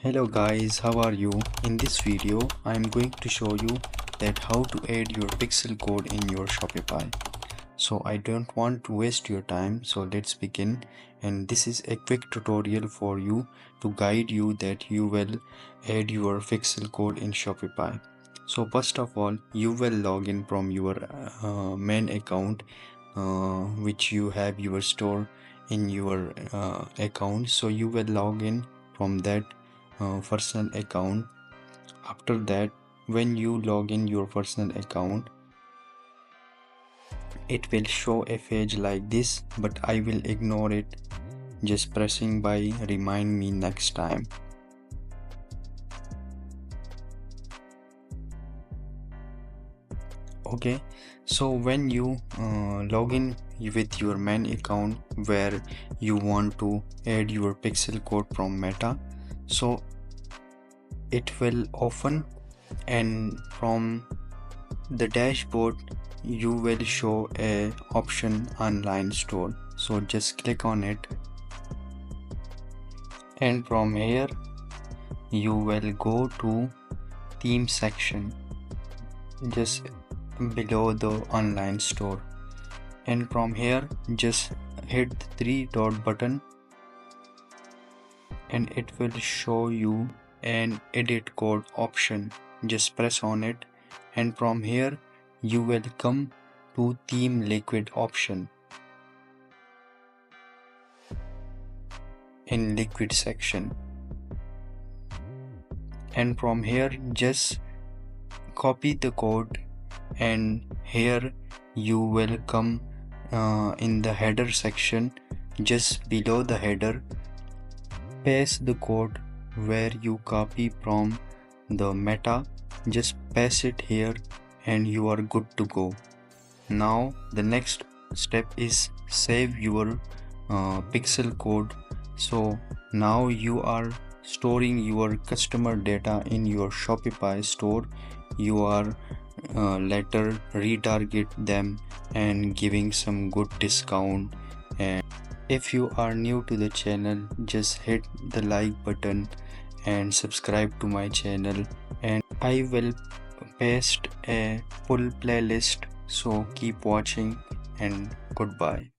Hello guys, how are you? In this video, I am going to show you that how to add your pixel code in your Shopify. So I don't want to waste your time, so let's begin. And this is a quick tutorial for you to guide you that you will add your pixel code in Shopify. So first of all, you will log in from your main account, which you have your store in your account. So you will log in from that personal account. After that, when you log in your personal account, it will show a page like this, but I will ignore it, just pressing by remind me next time. Okay, so when you log in with your main account where you want to add your pixel code from Meta, so it will open, and from the dashboard you will show a option online store. So just click on it, and from here you will go to theme section just below the online store, and from here just hit the three dot button and it will show you an edit code option. Just press on it, and from here you will come to theme liquid option in liquid section, and from here just copy the code, and here you will come in the header section. Just below the header, paste the code where you copy from the Meta. Just paste it here and you are good to go. Now the next step is save your pixel code. So now you are storing your customer data in your Shopify store. You are later retarget them and giving some good discount. And if you are new to the channel, just hit the like button and subscribe to my channel, and I will paste a full playlist. So keep watching and goodbye.